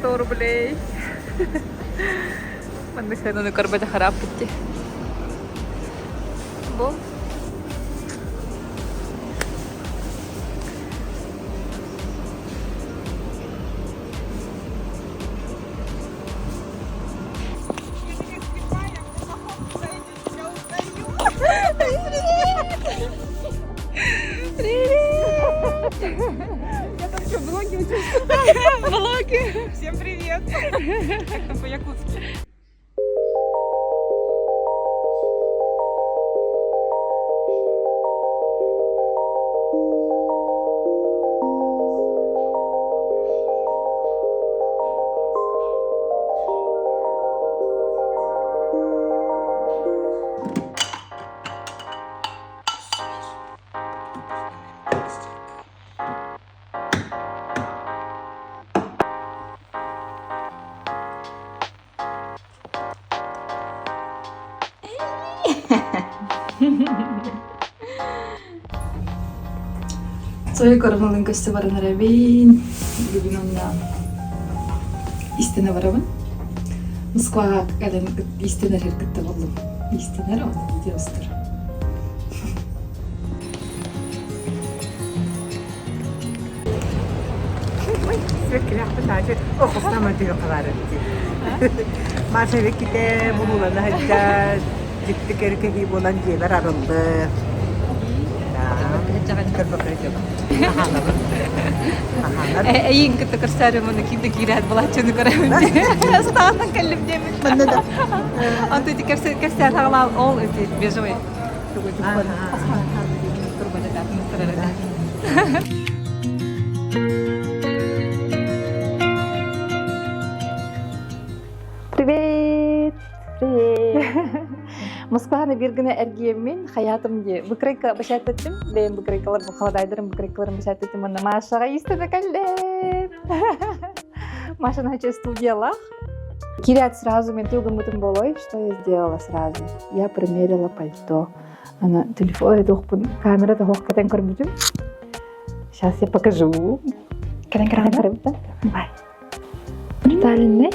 100 рублей. Мандык сәнуны көрбәді харап бітті. Бұл. Я там что, блоги учусь? Блоги. Всем привет! Как там по-якутски? Soy korunalın köşe barınara beyin. Bugün onda istene varabın. Moskvaga gelen istener herkette buldum. İstener onu videostur. Sürekli yaptım sadece okusam ödüyor kadar Maalesef ki de bununla da hatta ciddi erkeği bulan diyeler arındı. أيين كنت كرسارة من كيد كيرات بلا تشوف كرامي. أستاذنا كلم جامد. من ده. أنت كرسار هلا أول إنتي بيجوي. Привет. Привет. Москваны bir güne ergiyemin hayatım diye. Bıkrayka başat ettim. Ben bıkraykalar bu kaladaydarım bıkraykalarım başat ettim. Ona Машаға istedi кәллем. Маша начала студиялах. Кирят сразу, мен тугом этом болой, что я сделала сразу. Я примерила пальто. Она телефон, камера, это хохкатен корбутим. Сейчас я покажу. Катен корбутим. Давай. Брутальный.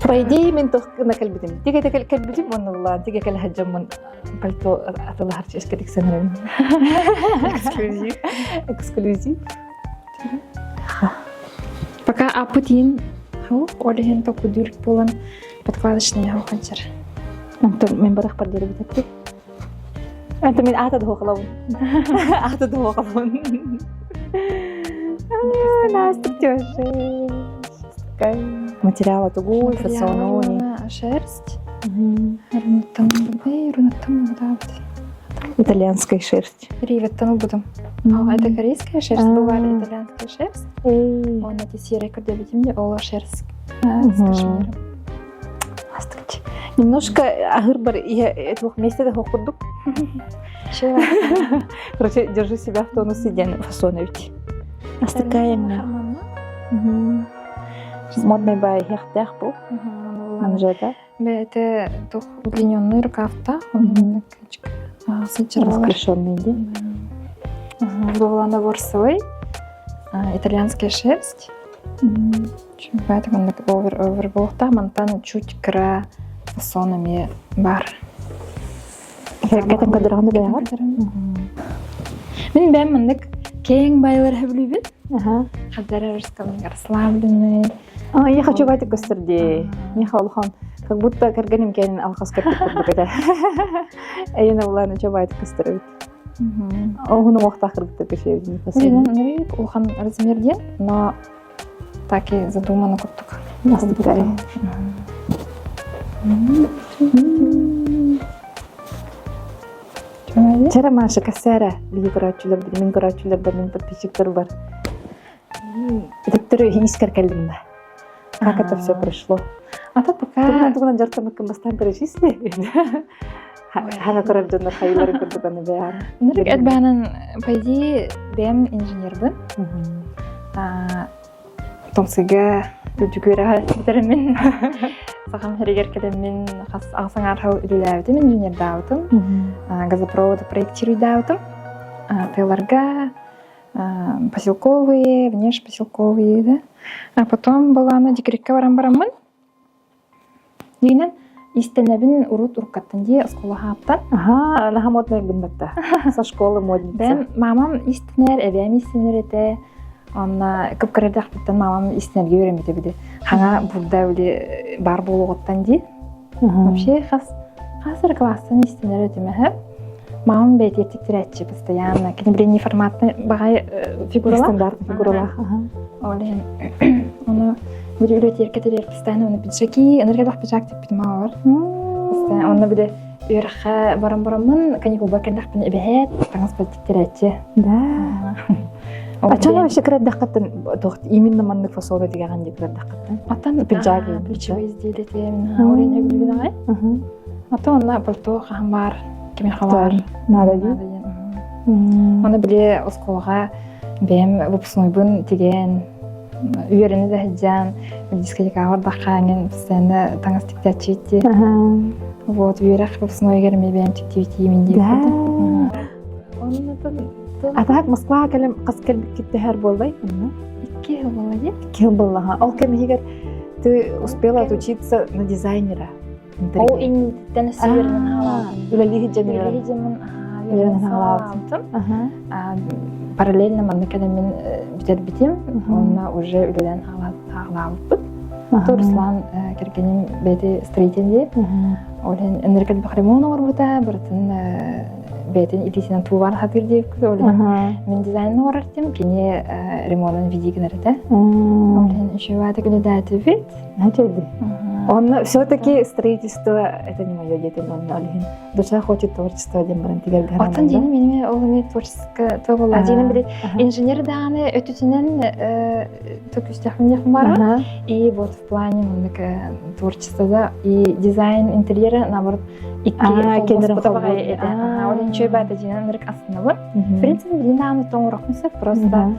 По идее, من تخنا كلبتين. تيجي كلبتين من الله. تيجي كلها جمن بلتو أطلع هرش كده كسنرين. Эксклюзив. Пока апутин, хау, олehen току дюрк болан, подкладочный хау ханчар. أنت من بدك بدير بتكتب. أنت من أعتد هو خلون. أعتد هو خلون. ناس تكتوش. Материала тугой, фасоновый. Шерсть. Рунатам, Итальянская шерсть. Риветтану будем. Это корейская шерсть, бывает итальянская шерсть. Он эти серые кордебити мне, ола шерсть. Скажем. Немножко агырбар, я этого вместе того курдук. Короче, держу себя в тонусе день фасоновить. Такая меня. Модный бай хехтех был. Манжета. Это удлиненный рукав-то. Он Раскрашенный день. Была набор свой. Итальянская шерсть. Поэтому оверболта мантан чуть кра фасонами бар. Кетен кадырганы бәйгар. Мен бәм мындык кең байлар хәблүбит. Хадара раскамын расслабленный. Я хочу вайты костерди. Не халхан. Как будто карганим кенин алхас кеттик буда. Эйна уланы чабайты костербит. Огуну мохтахыр бит кешебин. Мен улхан размерден, но так и задумано куттук. Настыкай. Чара Маша кассара бии көрөчүлөр, мен көрөчүлөр, мен подписчиктер бар. Доктор Искар Калинда. Как это все прошло? А то пока... Туган жартамыккан бастан перечисли. Хана көрөжөнөр хайыларын көрдүк аны баары. Нурик эдбанын, по идее, бем инженербын. Томсыга үдүгөрө битермен. Сахам херегер келемин, хас аңсаңар хау үлүләбдим, инженер даутым. Газопроводы проектирую даутым. Тыларга поселковые, внешпоселковые, да. А потом была она декретке барамын. Дейнен истенебин урут уркаттан ди осколаха аптан. Ага, она модная гымбатта. Со школы модница. Бен мамам истенер, эбем истенерете. Онна көп кердах биттен мамам истенерге өремете биде. Хана бурда үле бар болготтан ди. Вообще хасыр класстан истенерете мехе. Мамам бететтиктиретчи постоянно. Кенебрени форматны багай фигуралар. Стандартный фигуралар. Олен. Оны библиотекадар постоянно оны пиджаки, энергиялык пиджак деп битмаар. Постоянно оны биде өрхө барам-барамын, каникул бакендак бин эбет, транспорттиктиретчи. Да. Ачана вообще креддаккаттан именно маннык фасоны деген креддаккаттан. Атан пиджаки, плечевые изделия тем, олен билбинагай. Ата онна пальто хамар, кемехалар. Надо ди. Оны биле осколга бем выпускнойбун деген үйрене де хиджан, дискотекаға баққанген постоянно таңастиктачити. Вот, үйрек выпускнойгер мебем тиктивитимин деп. Атак Москва келем кыз келбик кетти хер болбай. 2 жыл болду ди. 2 жыл болла. Ал кем егер ты успела отучиться на дизайнера. Ол интен севернен халат. Үлели хиджанера. Параллельно манны кадамин битербитим, онна уже үлелен халат. Руслан кергеним бети строительде. Олен энергет бахремон орбута, бартын бетин илисинен тувар хатыр деп олен. Мен дизайн орартым, кене ремонтын видигенерде. Олен ишевата кандидаты вид. Начали. Он все-таки строительство это не мое дело, он олен. Душа хочет творчество один брендигер гаран. Атын дени менime олме творческое то было. Один билет инженер даны өтүтүнен төкүстөхмүнүк бара. И вот в плане творчества и дизайн интерьера наоборот Олен чөйбаты жинен нырк астынабы. В принципе, билинаны тоңырақмысы просто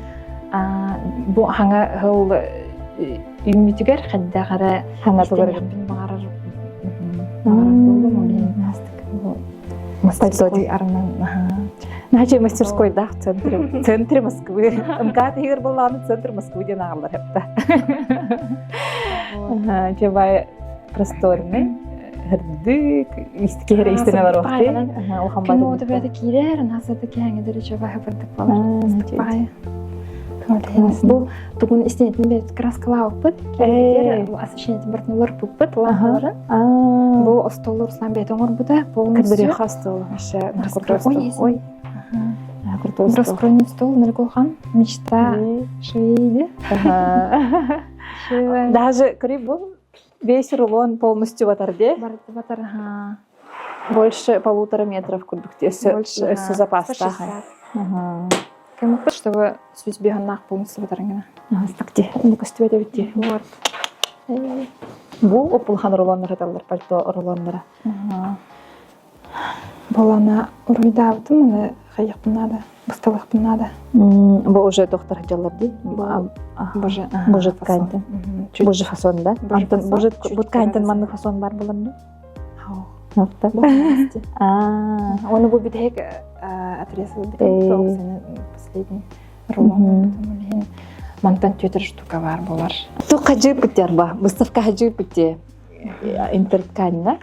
бу хаңа хыл үймүтігер қаддағары хаңа тугар бағарар болдым олен мастерской арынан. Наче мастерской да в центре Москвы. МКАД егер боланы центр Москвы ден ағылар хепта. Чебай просторный. Хырдык, истикере истене бар вакыты. Кино да бәді кирер, насады кәңедері чабай бардық балар. Стықпай. Бұл тугун истенетін бәді краскалау бұд. Кейдер освещенетін біртінулар бұд, лампаларын. Бұл остолы Руслан бәді оңыр бұда. Кірдірі қастол. Ой. Раскроенный стол, наргохан, мечта швейди. Даже крибу. Весь рулон полностью в аторде. Больше 1,5 метра в кубикте. Больше запаса. Кем хочешь, чтобы суть беганнах полностью в аторде? Стакти. Ну-ка, что это ведь? Вот. Бу опулхан рулоннар аталар, пальто рулоннара. Балана уруйдавды, мына қайықпын надо, бұсталықпын надо. Бу уже доктор жалар ди? Боже тканьтен. Боже фасон, да? Боже тканьтен манны фасон бар болан, да? Нафта. Оны бұл бітек отрезал бітек, соғысыны последний рулон. Мантан 4 штука бар болар. Ту қажы біттер ба? Выставка қажы бітте интерткань, да?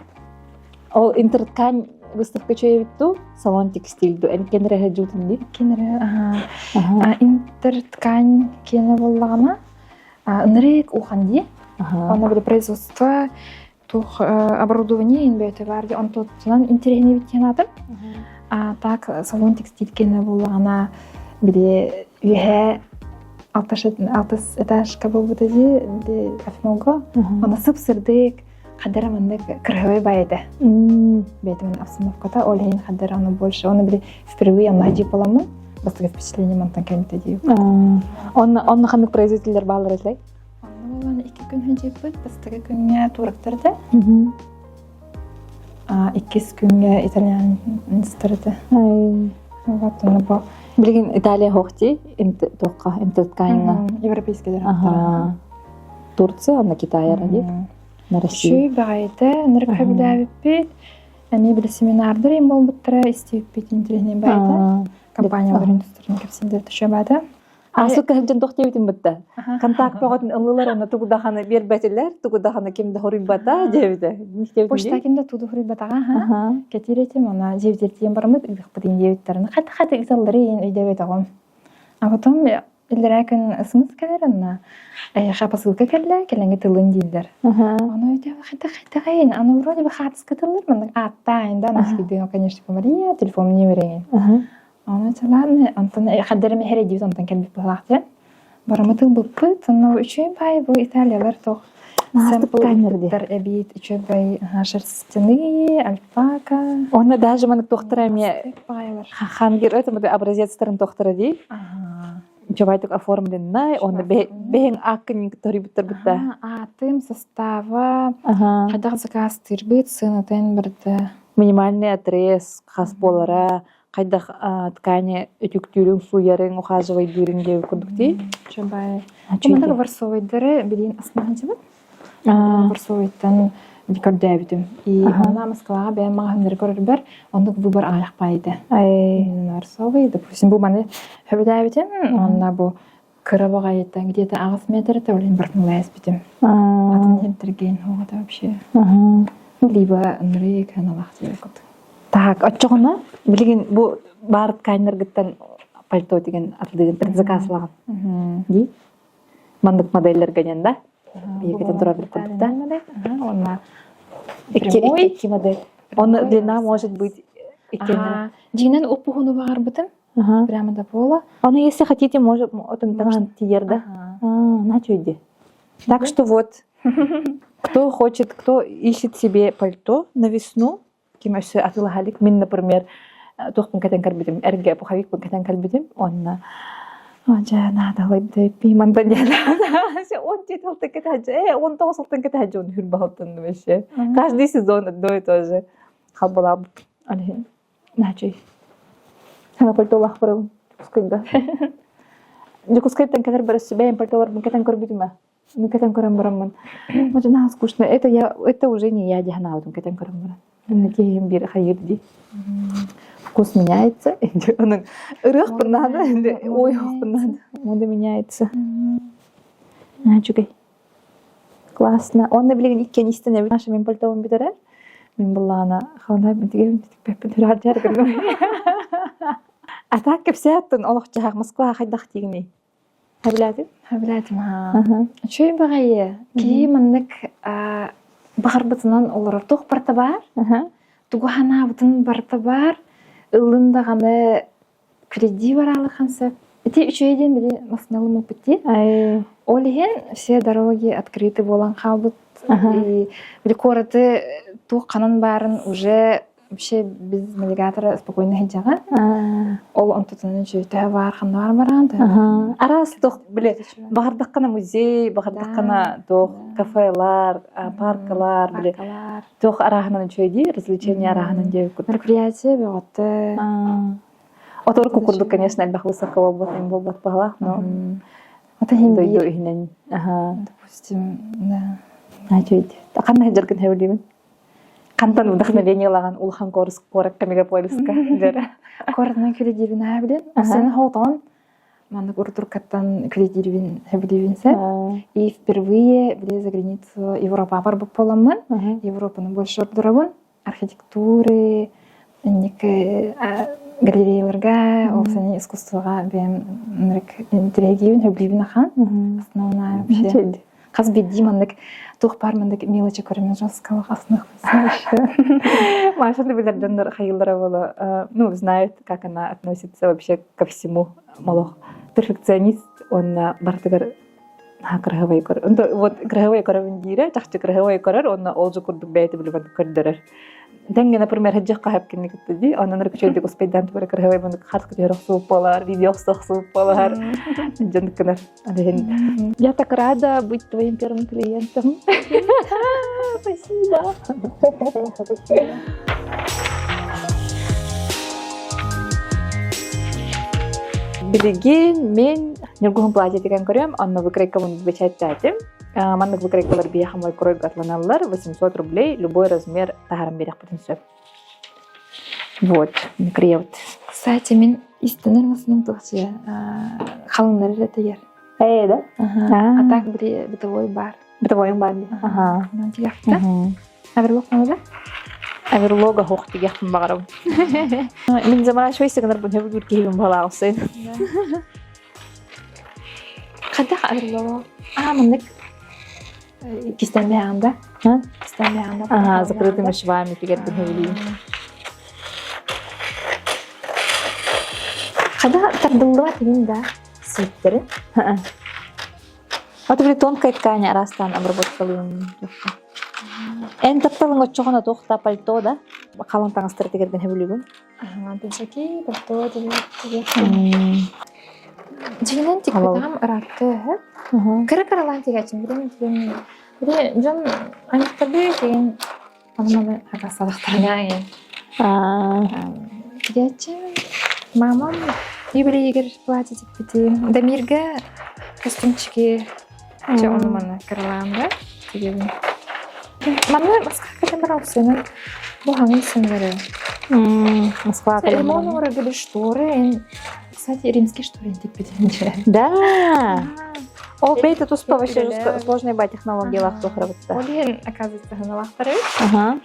Ол интерткань выставка чөйбітту салон текстильду. Кенері қажы бітті? Кенері, интерткань кені болағына нырек уқанди. Оны бір производство тух оборудование инбейті барды. Он тұтынан интерегіне біткен адым. Так салон текстиль кені болағына біле үйе 6 этажка был вот эти афинолго. Она сып-сырдык, хадера мандык крылой байды. Бейтмен обстановка-то, олейн хадера она больше. Он впервые амнаджи поламы. Бастыга впечатление мантан кәмітті дейу. Он ханық производителер бағалар әзілай? Оны 2 күн хәнжей бұд, бастыга күнге турықтырды. 2 күнге итальян инстырды. Вот оны бұл. Билген Италия хоқти, тоққа, интертканьна. Европейский дәріптері. Турция, ана Китай ради, на Россию. Шүй бағайды, нұрға білі әбіп бейт. Әме білі семинардыр ең бол бұттыра, істейіп бейт интерегіне байды. компаниялар индустрияны кепсиндер төшөбәдә. Асыл кәһәҗен тохтебитим битте. Контакт багытын ыллылар оны тугудаханы бербәтеләр, тугудаханы кимде хорибата дебите. Почта кимде туду хурибатага, кетиретим она жевдертием бармыт, их подин жевдерне. Хата изаллары идебет агам. А потом илерәкен ысмыт кәләренә. Хапасылка кәллә, кәләңге тылын дилдер. Аны өйдә хата гайын, аны вроде бы хатыска тыллар, мен атта инде, наскиден, конечно, помария, телефон не береген. Аны таланы, антын хәддәре мехәре дибез антын кәлбит булакты. Барымытыл буппыт, аны үчен бай бу Италиялар тох. Сампл эбит, үчен бай шерстяные, альпака. Оны даже мен тохтыраме хангир это мы образецтерин тохтыры ди. Жабайтык оформленный, оны бең аккын торибиттер битте. Атым состава, кадак заказ тирбит, сынатен бирде. Минимальный отрез, хас болара, кайдах ткани өтүктүрүң суярың ухаживай дирин деп курдукти. Жабай. Чумдагы варсовайдары билин асман жабыт. Варсовайдан дикордебитим. И она Москва бен магамдыр көрөр, ондук выбор аякпайды. Варсовай, допустим, бу маны хөбөдебитим, онда бу кырабагайта где-то 6 метр тавлин бартнулайс битим. Атын хемтерген хогата вообще. Либо нрек аналах дебекот. Так, отчогуна билген бу бар тканьнергиттен пальто деген атылдыгын предзаказлаган. Ди? Мандык модельлер генен да? Екетен тура бир курдукта. Онна Iki модель. Он длина может быть икени. Динен опухуну багар битим. Прямо до пола. Он, если хотите, может отын тиер, да? На чё иди. Так что вот, кто хочет, кто ищет себе пальто на весну, кем еще атылахалик, мин, например, тухпын катен карбидим, эрге пухавик пын катен карбидим, он Anja nada lebe pimandan yana. Он титулты кетаджи, он тоосылтын кетаджи, он хүрбахалтын вообще. Каждый сезон одно и то же. Халбалаб. Алин. Начи. Хана пальтолах пару. Сколько? Дикускай тен катер барас себе, им пальтолар букетен корбитима. Букетен корам бараман. Может на скучно. Это уже не я дихна, вот букетен корам барам. Надеем бир хайрди. Вкус меняется. Он рых понадо, ой, понадо. Мода меняется. Чукай. Классно. Он на блин иккен истине наша мен пальтовым битерер. Мен булана хана битигем битер жаргыр. А так кепсяттын олох жаак Москва хайдах тигни. Хаблады? Хаблады ма. Чөй багайы. Ки маннык багарбытынан олар тох барта бар. Тугана бутын барта бар. Ылында ганы кредит баралы ханса. Эти үчөйден бири масналым опытти. Олиген все дороги открыты болан халбыт. И били кораты тух канан барын уже вообще без навигатора спокойно хеджага. Ол онтотунун жүйтө бар, хандар баран. Арас тух били багардаккана музей, багардаккана тух кафелар, паркалар, били тух араханан чөйди, развлечения араханан жейкут. Мероприятие беготты. Оторку курдук, конечно, альбах высокого ботаем был батпагалах, но это хинди. Дойду ихнен. Допустим, да. Чөйди. Таканна хеджаркин хеулибин. Кантан вдохновениелаган улхан коракка мегаполиска. Коротна кредитин хабилин. Сен хотан мандык уртуркаттан кредитин хабилинсе. И впервые били за границу Европа барбык боламын. Европаны больше ордырабын. Архитектуры, галереяларга, олсаны искусствога бем интерегивин хабилин ахан. Основная вообще. Каз бедди мандык тух пар мандык мелочи көрөмөн жосткалык асных. Маша билерден хайылдара было. Ну, знает, как она относится вообще ко всему. Малох перфекционист, он бартыгар краховый кор. Вот краховый корын дире, тахчы краховый корыр, он олжу курдук бейти билбан көрдөрөр. Денге, например, хаджах кахап кенник тди, он наркчойдик успейдан тура краховый мандык хартка жорохсуп болар, видеохсохсуп болар. Жандыкнар. Я так рада быть твоим первым клиентом. Спасибо. Билеген мен нургун платье деген көрөм, анны выкройкамын бечаттатым. Мандык выкройкалар бияхамой кройга атланалар 800 рублей, любой размер тахарам берек потенсиал. Вот, микроевт Кстати, мен истинер масының тұқшы қалыңлары ретегер. Да? А так бытовой бар. Бытовой бар. Ага. Нан тегерді. Аверлок маңызда? Аверлога хоқ тегердің бағарым. Мен замана шой сігінір бұн өбі бүркейбін бала аусын. Қадақ аверлок? Мындық кистен бәғанда. Кистен бәғанда. Ага, закрытыми швами тегердің өбілейін. Қадақ тардылыва тегін да сүйіттерін? Это были тонкая ткань, арастан обработкалыйын. Эн тапталың отчоғына тоқта пальто, да? Қалың таңыстыры тегерген хөбілігін. Пенсаки, пальто тегер. Жегінен тек бітағам ұраққы. Кірі-кірілан тегачын. Біде жон анықтарды деген анымады аға салақтарына еген. Тегачын мамам юбилей егер платье тек бітейін. Дамирге костюмчики же оныманы кіріланды. Тегебін. Мамы Москва кәден бір аусының бұл хаңын сыңдары. Москва кәден Ремон оры гілі шторы. Кстати, римский шторы тек бітейін же. Да. О, бейті туспа вообще сложные технологиялар тоқыры бұтты. Олен, оказывается, ғаналақтары. Ага.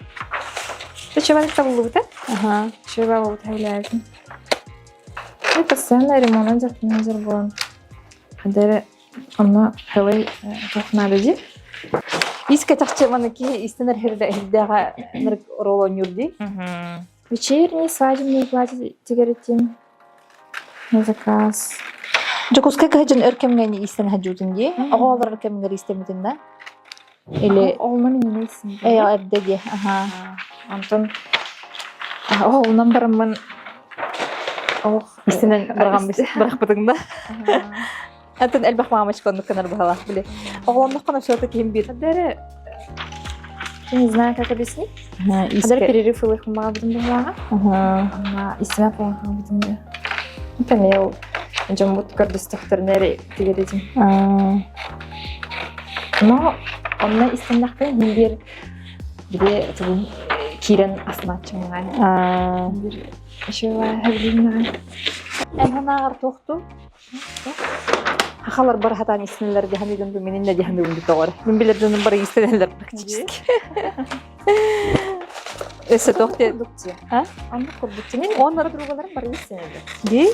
Ты чевалықта бұлы бұты? Ага. Чева бұлы тәуләйін. И постоянно ремонт жақтың жер болын. Қадары оны хәуай тоқынады де. Иске тақчы маныки истинер хирдеға нырк ролон юрди. Вечерний свадебный платье тегеретин на заказ. Жокускай кәжін өркемгені истин хаджудын де? Оғалар өркемгері истеметін да? Или... Олна мен емейсін. Әбді де. Антон оғылынан барымын истинен бірақ бұдың да? Антон әлбақ мамашқанды қанар бағалақ біле. Оғыландық қана шоты кейін бір. Қадары... Я не знаю, как объяснить. Қадары перерыв ұлықын баға бұдың бағаға. Ама истина бағаға бұдың да. Это мел. Жон бұд көрді стықтырнері тегередім. Но онна истинлақтың бір тұғын кирен асынатчы маңай. Бір еще әбілін Әнханағар тоқты. Хақалар бар хатан истинелер дехамиден бұл менен дехамиден бұл тоғыр. Мен білер жонын бар истинелер практически. Өсі тоқты. Анды көрдікті. Мен онлары тұрғаларым бар истинелер. Де?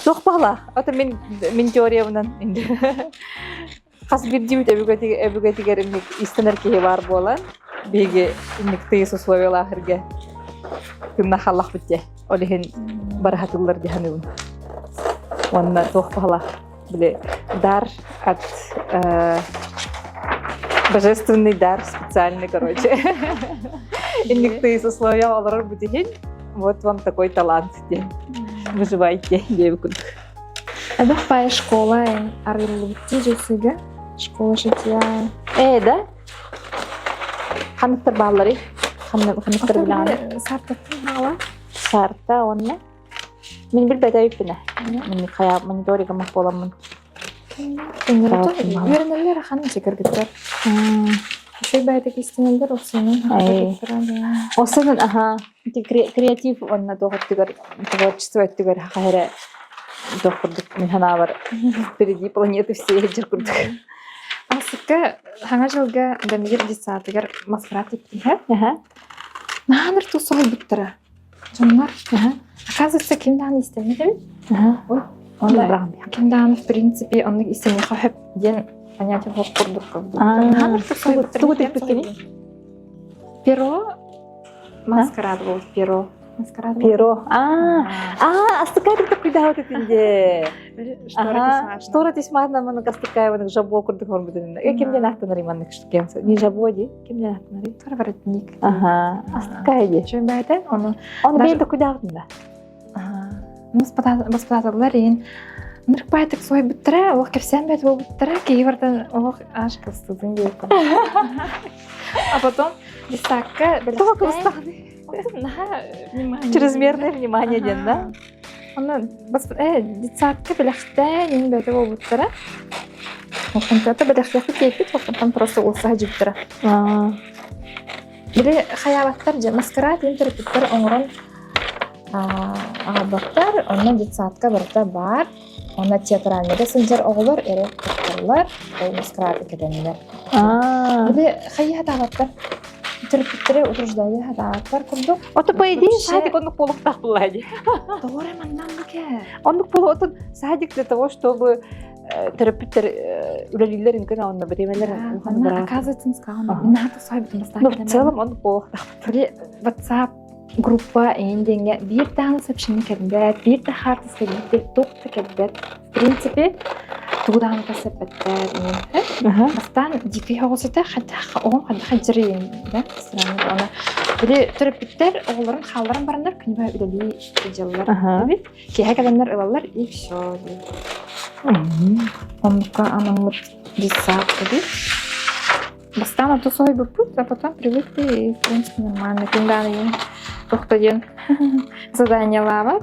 Тоқ бағла. Ата мен теориямынан. Қас бір дебіт әбігетігер истинер кейі бар болан. Беге тыйыс условиялы ақырге. Күмна қалақ бітте. Олеген бар хатылар дехамиден. Онна тоқ бағла. Блин, дар от божественный дар специальный, короче. И никто из условий алар бутихин. Вот вам такой талант. Выживайте, девушка. Это пая школа, арилу тижесига. Школа шития. Да? Ханықтар баллары. Ханықтар біланы. Сартаттың хала. Сарта, онна. Мен бір бәді өйіппіне. Мен қая мониториға мақ боламын. Вернелер ханым секіргіттер. Шөй бәйдік істенелер осының. Осының, креатив онна тоғыттығыр, творчество өттігір қайры тоқырдық. Мен хана бар. Впереди планеты все ежір күрдік. Асыққа хаңа жылға дәмегер десатығыр маскарад еттің, нағаныр тұсығыл бұттыра. Жонлар, оказывается, кимдан истемедем. Ой, кимдан, в принципе, он истемей хохеп ден понятие хохкурдук. Тугут иппекени? Перо, маскарад был, перо. Перо. Астыкай курдук күйда вот этінде. Штора тесмадна маны кастыкай ванык жабо курдук он бутынында. Кемден ақтанар иманнык штукен. Не жабо де, кемден ақтанар. Тора воротник. Астыкай де. Шөй бәйді, оны бейді күйда ақтында. Баспатадылар ең. Нырк байтык сой бүттірі, оқ кепсен бәйді ол бүттірі, кейбірден оқ аш қыстыдың дейкін. А потом дистакка чрезмерное внимание ден, да? Оны дистакка біліқті ең бәйді ол бүттірі. Оқтан біліқті кейпет, оқтан просто олса жүптірі. Білі қаябаттар маскарад ең түрі бүттірі оңырын Ağabaklar, ona детсадка barda bar. Ona teatralnede sıncar oğullar, ere kutlarlar, maskarada kedenler. Böyle hayat ağabaklar. Türkleri uğraşdaydı, ağabaklar kurduk. Ото по идее садик он полуктах булады. Doğru mandan ке. Он полуотун садик для того, чтобы терапевттер үлелилер инкен онна бремелер. Она оказывается сказала, надо сойбитин бастан. Ну, в целом он полуктах. Böyle WhatsApp группа эндеңе bir tane сообщение келбет, bir de хартас келбет, токта келбет. В принципе, тугудан касепеттер. Бастан дикий хоосыта хатта оғым хатта хаджырыйын, да? Она böyle терапевттер оғыларын халдарын барандар күнбай үлели жыллар. Таби, кеһе кадамдар ылалар и всё. Онка анамут десат, таби. Бастан ото сойбы пут, а потом привыкли и, в принципе, нормально. Когда они тухтаден задание лават,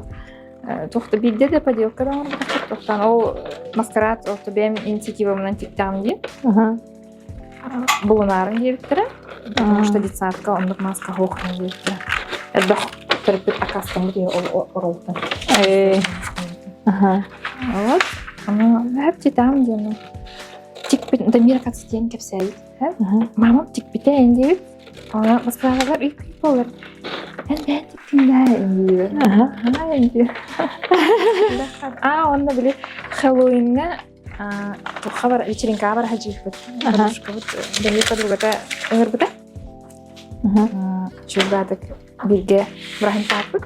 тухта бидде де поделка да может быть, тухтан ол маскарад ол тобем инициатива мынан тиктамди. Булунарын дебиттера, потому что детсадка ондук маска хохрын дебиттера. Это терапевт акастан буде ол ролтан. Вот, оно хеп титам дено. Тик Дамира кацтен кепсайт. Мамам тик битен дебит. Она маскарадалар үй болар. Ben tiktinde. Onda bile Halloween'ga bu xabar вечеринка бар хажифет. Бабушка вот дали подруга-то өрбүтэ. Чүбадык бирге Брахим тапыт.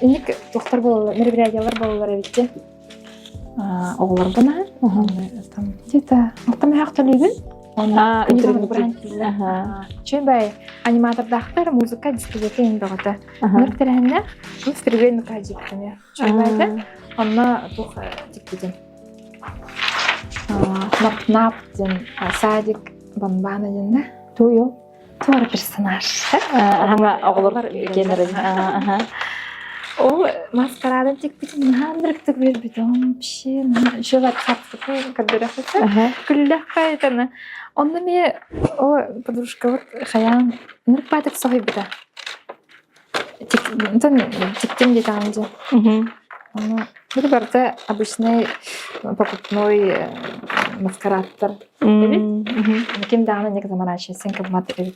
Иник доктор бололар, мероприятиялар бололар эбитте. Оғлар бuna. Там где-то автомаяқталыгын. Чөйбай аниматордақтар музыка дискотека ендіғыты. Нұртырәнне үстірген қажеттіне. Чөйбайды, онна тұқ дикпеден. Нап-нап ден, садик, бамбана денді. Туйо. Туары персонаж. Аңа оғылар кенерін. Ол маскарадын текпеден нандырықтық бербеден. Шөлат қаттықы кәддіріқысы. Күлләқ қайтаны. Onda me o подружка вот хаян нырпатык сойбита. Тиктим где-то там где. Это барда обычный покупной маскарадтар. Ким дана не заморачивайся, сенка в матери.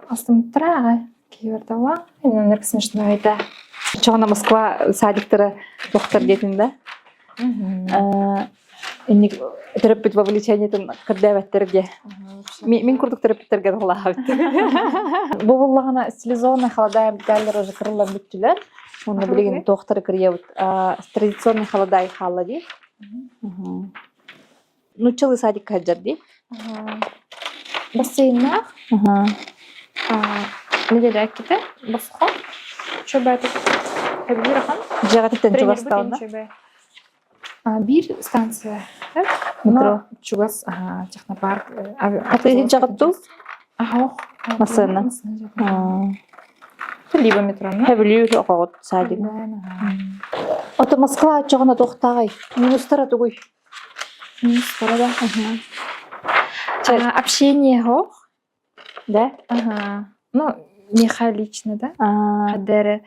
Астымтра кивертала, нерк смешно это. Чоғана Москва садиктары доктор дейтін да? Терапевт вовлечениетен кырдабеттерге. Мен курдук терапевттерге дагылабыт. Бобуллагана стилизованный холодай биталлар уже кырыллар бүттүлөр. Муну билген доктор кырыябыт. Традиционный холодай халлади. Нучалы садик хаджарди. Бассейнна. Неделя ките. Басха. Чөбәтик. Хабирахан. Жагатыктан чугастаунда. Bir станция. Метро. Чугас, технопарк. А ты жагатту? Машина. Либо метро. Хевлю огот садик. Ото Москва чоғана тоқтағай. Минустара тугуй. Минустара да. Общение хох. Да? Ну, меха лично, да? Хаддары.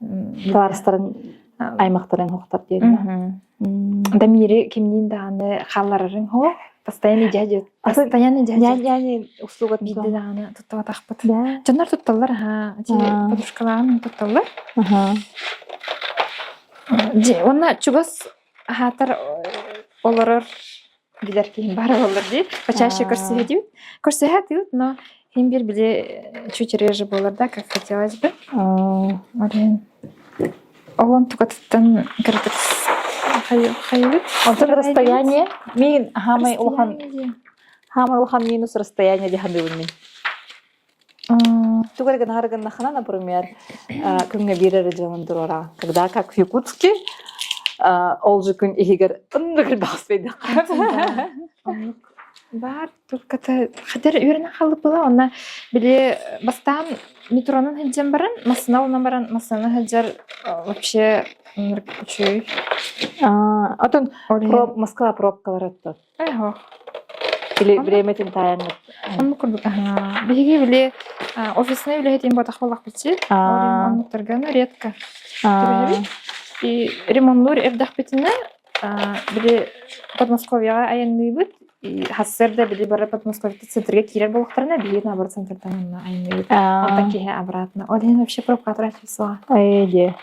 Барыстарын аймақтарын хоқтар дейін. Дамире кимнин даны халларың хох. Постоянный дядя. Постоянный дядя. Дядя услуга биде даны туттава тахпыт. Жанар тутталар, подружкаларын тутталар. Онна чугас хатар олорор билер кейін бары болар дей. Почаще көрсетіп. Көрсетіп, но хем бир биле чуть реже болар да, как хотелось бы. Олон тугаттан кірдікс. Он расстояние. Мен хамай улхан минус расстояние дихандывын мен. Тугарган харган нахана, например, күнге берері жамандар ора. Когда как в Якутске, ол же күн егер ұндығыр баспайды. Бар, только-то хадер үйрені қалып была, она біле бастан метронын хеджен баран, масыналына баран, масына хеджер вообще учуй. Отон Москва пробкалар өтті. Биреметин таянып. Onu kurduk. Bihi bile ofisine bile hetim bataqolaq bitsi. Onu targana редко. И ремонтнур эрдах битине били Подмосковьяга аянный бит. И хассерде били бара Подмосковья центрге кирер болуктарына били наоборот центрдан аянный бит. Он такие обратно. Олен вообще провокатор отвесла. Айде.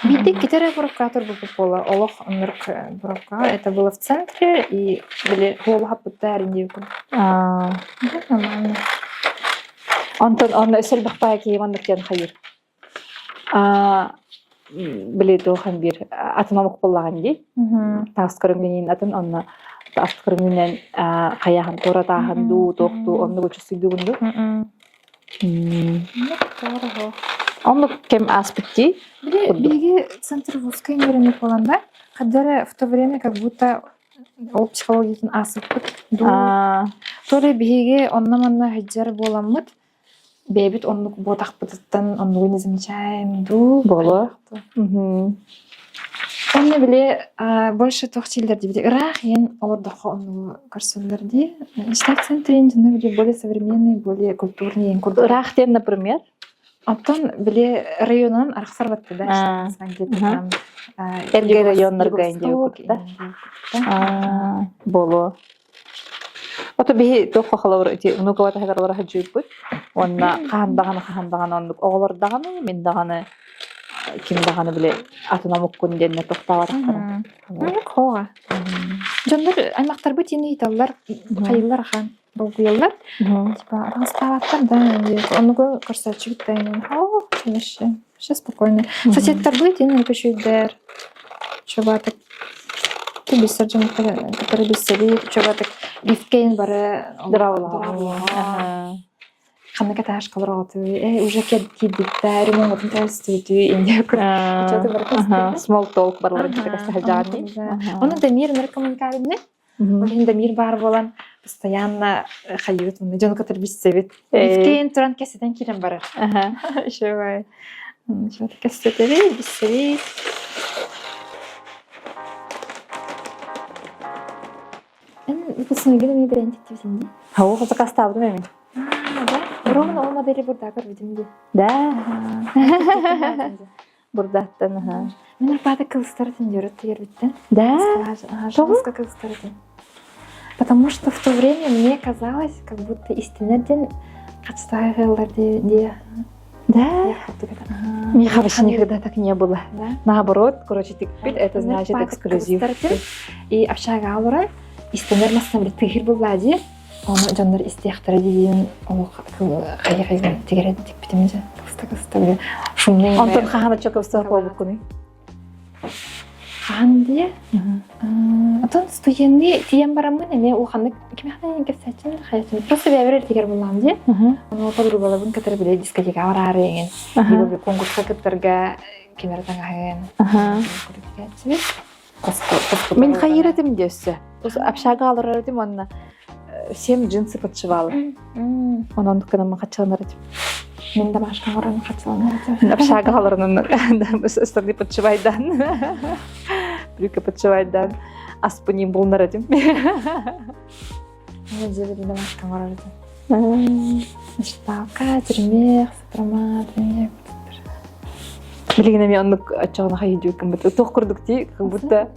Биди китере провокатор был пола. Олох нырк провока. Это было в центре и били голова путаринди. Нормально. Он өсөл бақпай кеймандықтен хайыр. Біле тоған бір атынамық болаған дей. Тағыз көріңгенен атын, онына тағыз көріңгенен қаяған тора тағын ду, тоқты, онны көчі сүйді күнді. Онны кем аспекти? Биги центр вузкой мерене поланда, кадары в то время как будто ол психологиятын асып ду. То ли биги онна-манна хаджар боламыд, бебит онну ботақ бытыттан онну не замечаем ду. Болу. Онны биле больше тохтилдерди биле ырах ен олордоқо онну көрсөлдерди. Штаб центрин жана биле более современный, более культурный ен курду. Ырах ден, например? Оттон биле районунан арахсар батты да, где-то там. Эрге районнарга инде укурда. Болу. Ото бихи тоққа қалауыр өте ұнуғавата хағарлары хаджуып бұд. Онна қағандағаны оннық оғылырдағаны, мен дағаны, кем дағаны біле атынамық күндеріне тоқтаварақтары. Хоға. Жондар аймақтар бұд ені италар, қайылар ақан болғыялар. Типа, арғыстағаттар да, онығы көрсәтші бүттайын. Вообще спокойно. Соседтар бұд ені көшейдер. Чобатық. Ты бисер жан, который бисери, чобатық. Бифкейн бары Дравла. Ханна каташ калраты. Уже кеддиттер, ремонтын тәстүйті, инде күр. Small talk барларын кәсті хаджаны. Оның Дамир наркоманкалыны. Оның Дамир бар болан, постоянно хайют. Жон катар бисевет. Бифкейн туран кәсетен керен барар. Шевай. Шевай кәсетері, бисевет. Выпускной мне брендик тивсинди. Хау хоза кастабды мен. Да? Ровно ол модели бурда көрбүдүмдү. Да. Бурдаттан. Мен арбада кылыстырдым жүрөт тегербиттен. Да. Жолска кылыстырдым. Потому что в то время мне казалось, как будто истинаден качтагыларды де. Да. Мне вообще никогда так не было. Да. Наоборот, короче, тикпит, это значит эксклюзив. И общага алуран истенер массам тыгыр буллади. Оны жандар истияқтары дейін қайы-қайын тегереді тек бітімді. Кыста-кыста шумный. Онтон қағаны чөк өстіғып олып күні? Қағанды? Онтон студенті тиен барамын, әме оғанды кеме қанайын кәсәтчін қайытын. Просто бәбірер тегер болам де. Оны подругалабын кәтір біле дискотека аварары еген. Ебі конкурсқа кіттірге кемерден қайын. Мен қайыратым десі. Общага алыр өдім, онына 7 джинсы подшивала. Онын күнімі қатшығын өдім. Мен де башқан орын қатшығын өдім. Общага алырының үстірді подшивайдан. Брюка подшивайдан. Аспынем болынар өдім. Мен жебеді де башқан орын өдім. Шталка, жүрмек, сапрама, жүрмек. Білігіне мен онық атшағына қайыды өкім бұд. Тоқ күрдік дей, как будто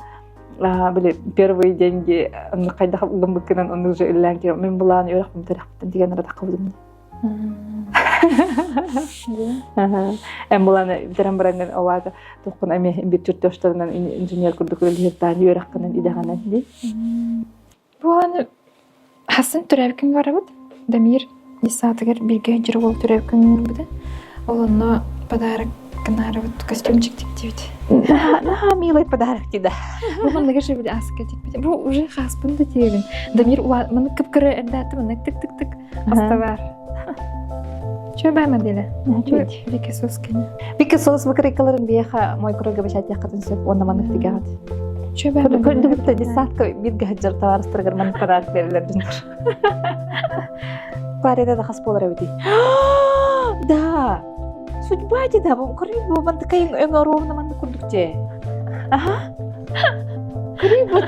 первые деньги қайда ұлым бүкінен оны уже үллән керем. Мен бұлан өріқ бұм тарихпыттан деген арада қабылдым. Әм бұланы бірін бірінен олады тоқпын әме бір түртті оштарынан инженер күрдік өлгерден өріқ қынан идеғанан дей. Бұланы Хасын түрәбікін бары бұд. Дамир Исатығыр бірге жүрі ол түрәбікін бұды. Олыны подарок канары вот костюмчик тип-типит. Наха, милый подарок тебе. Бұған да кәші білі асыка тип-типит. Бұл уже хаспын да тегін. Дамир мұны кіп-кірі әрдәті мұны тік-тік-тік аставар. Чөй бай моделі? Веке соскені. Веке сос выкрикаларын бияха мой көрігі бәшәт яқатын сөп, онна маңық тіге ғады. Чөй бай моделі? Көрді бұтты десатқа бирге хаджар таварыстырғыр маңық подарок берілер жүндір. Пареда да хас болар әуді. Да! Судьба деда, көріп бұбан тікайын өңі ровна манды күрдікте. Аха. Көріп бұд,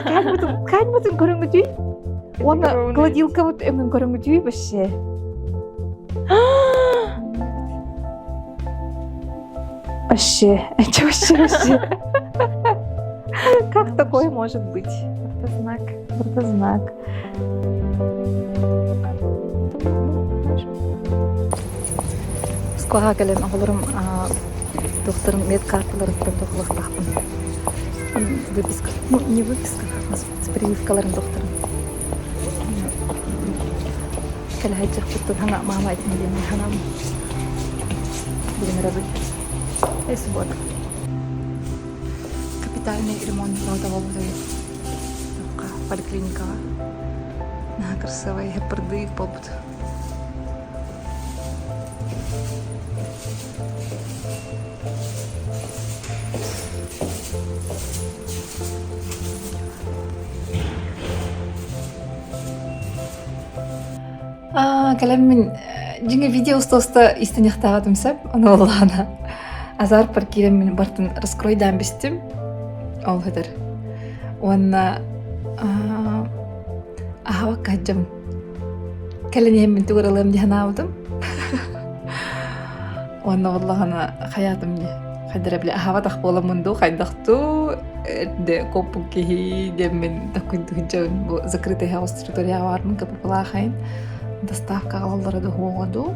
кән бұтын көріңгі дүй? Оны кладилка вот эмин көрөңүтүй беше. Вообще, это вообще. Как такое может быть? Это знак. Это знак. Скоро келем алырым докторым медкарталарын тохлоктакпын. Выписка. Ну, не выписка, как называется, прививкаларын докторым. Кел хайчак туттур хана мама айтын деймин ханам. Будем работать. Эс вот. Капитальный ремонт родового поликлиника. Красивый гепарды в побут. كلام من جينا فيديو استوستا استنيختاغتم سب أنا والله أنا أزار بركيلا من برتن رسكروي دام بستم أو هدر وأنا أهوك هجم كلني هم من تقول الله مدي هناودم وأنا والله أنا خياتمني خدر بلا أهوك أخبولا مندو خيدختو ده كوبوكي هي ده من تكنت هجم ذكرتها واسترتوريها وارمن كبر خين دستاك على الله رده هو غدو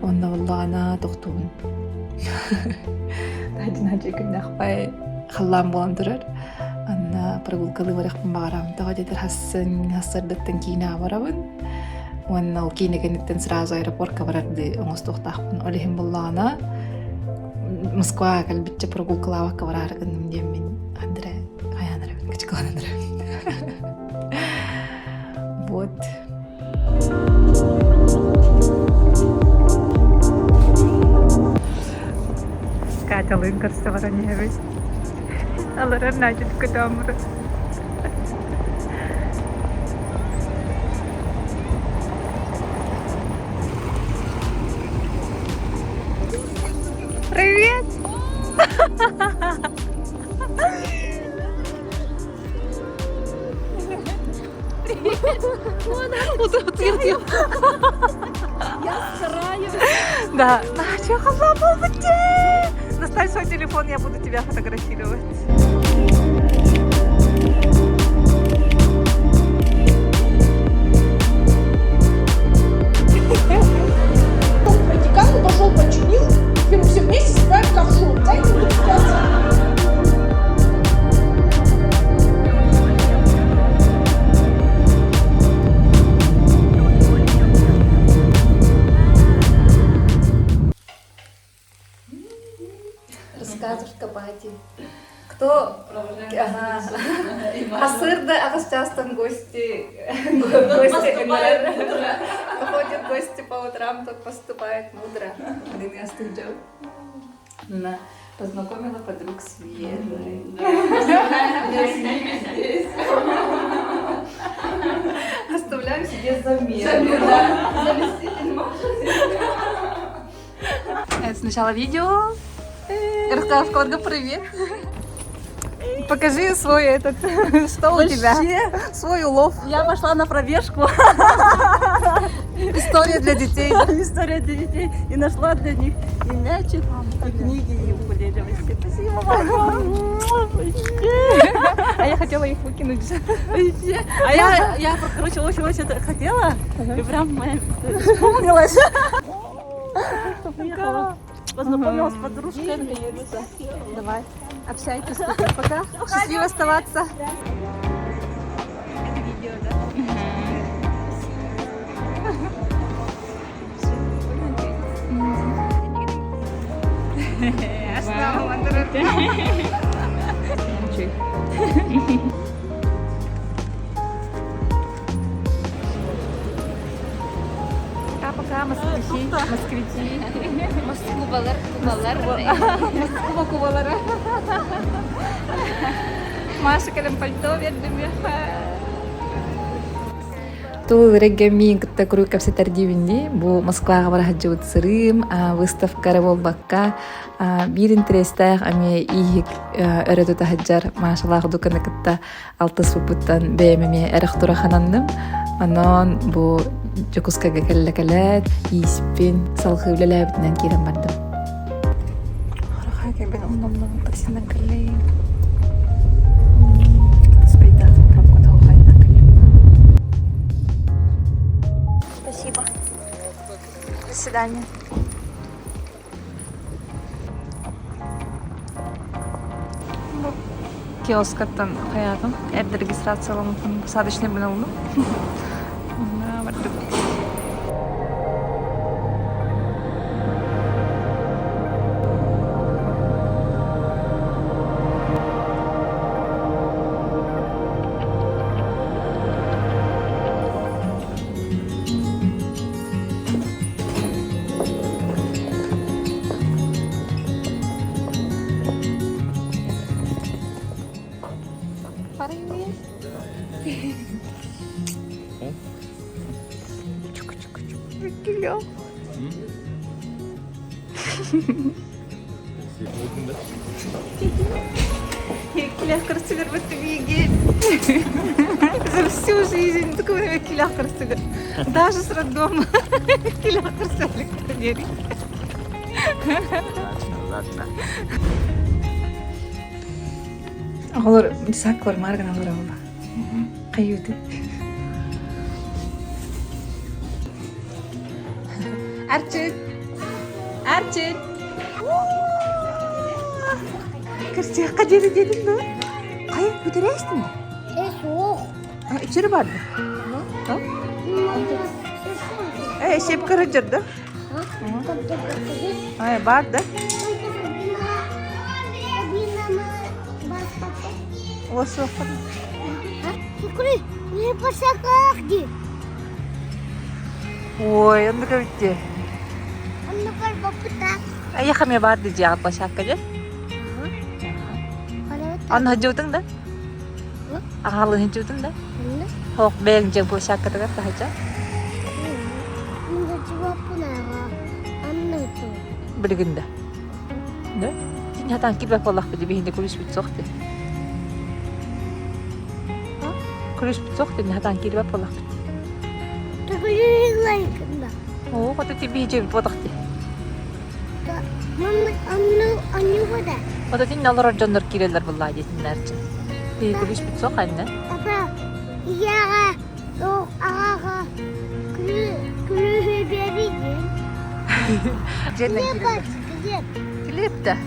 وانا والله انا تغتون تهجن هجي كنا خباي خلام بواندرر انا برقول كلي وريق مبارام تغادي ترحسن هسر دتنكينا ورون وانا وكينا كانت تنسرع زايرة بوركا ورد ومستوختاقون عليهم بالله انا مسكوا كالبتش برقول كلاوة كورارق انم ديمين هندرة غيانا ربين كتكوان هندرة Вот. Катя лынкар ставараневый. Алара начит кадамры. Привет! Вот. Я стараюсь. Да. Настя, доставь свой телефон, я буду тебя фотографировать. Декан пошел починил, и мы все вместе справим ковшу. Дайте мне сейчас. Рассказывай, Кабати. Кто? Ага. А сыр, да, а вас часто гости выходят гости по утрам, тот поступает мудро. Один я студил. На. Познакомила подруг с Веной. Оставляем себе заметку. Это сначала видео. Расскажешь, Корга, привет. Покажи свой этот, что у тебя? Свой улов. Я пошла на пробежку. История для детей. История для детей. И нашла для них и мячик, и книги, и укулеле. Спасибо большое. А я хотела их выкинуть. А я, короче, очень-очень это хотела. И прям моя исполнилась. Приехала. Познакомилась с подружками. Давай, общайтесь. Пока. Счастливо оставаться. Пока, москвичи. Москва. Маша, келем пальто, вердем. Тул регамин кытта куру капсетер дивинди. Бу Москвага бара хаджыбыт сырым, выставка болбакка. Бир интерестах ами ихик өрөтөтө хаджар машаллах дукана кытта алтыс бупуттан бэмеме эрахтура хананным. Анан бу жокускага келлекелет, испин, салхывлелебитнен кирен бардым. Харахаге бен онномнон таксинен келлейин. Спейдат пробкада ухайна келлейин. Спасибо. До свидания. Kioskattan hayatım. Evde registrasyonum sadece ne bulundum. Ne var? Gülüyor. Килях красивер в этой веге. За всю жизнь такой килях красивер. Даже с роддома. Килях красивер. Olur, saklar margan olur ama. Kayıdı. Arçın. Arçın. Kırçıya kaderi dedim mi? Kayıp bir de restin mi? Soğuk. İçeri vardı. Ha? Şep karıcırdı. Ay vardı. O soğuk. Kuri, ne pasakak. Ой, он говорит, Anne var baputak. я хаме барды жаат башакка. Аны хажуудың да? Агаалын хажуудың да? Хок бээн жаг башакка дагар хажа. Мында жуаппунага. Анны ту. Билгинде. Да? Син хатан кирбеп боллах биди бихинде күрүш бит сокты. Күрүш бит сокты, хатан кирбеп боллах. Тагылайкында. Оо, кото тиби жеп бодакты. Мамма анны вода. Ото тин налар жоннор кирелер булла жетиннерчи. Би күрүш бит сок анне. Apa? Iya, oh, aga, kuru beri. Жене Ne bak, güzel. Килеп да.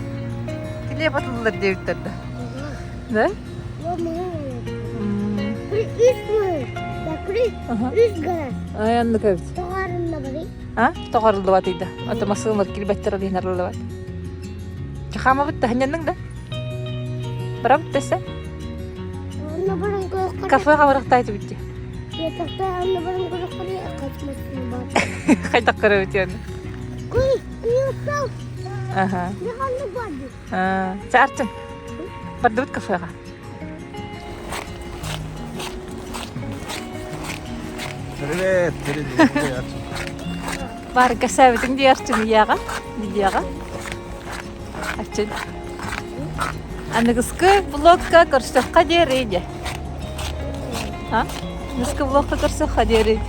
Килеп атылар девиттерде. Да? Yo mu? Kuru üst mü? Ya kuru üst garas. Ай, анны кебит. Toğarında bari. А? Тоғарылды бат иде. Ото масылар килбеттер алыйнарлы бат. Чахама битте ханьяның да. Бара биттесе. Anne barın korkar. Кафега барактайды битти. Yatakta anne barın korkar. Kaçmasın bak. Кайда карабит яны. Kuru, yusuf. Ага. Ne anne vardı? Чарчын. Барды бит кафега. Привет, привет. Бар касабитин диярчын ияга. Дияга. Ачын. Анныгыскы блокка көрсөкка дерейди. Ha? Нысқы блокқа көрсөкка дерейди.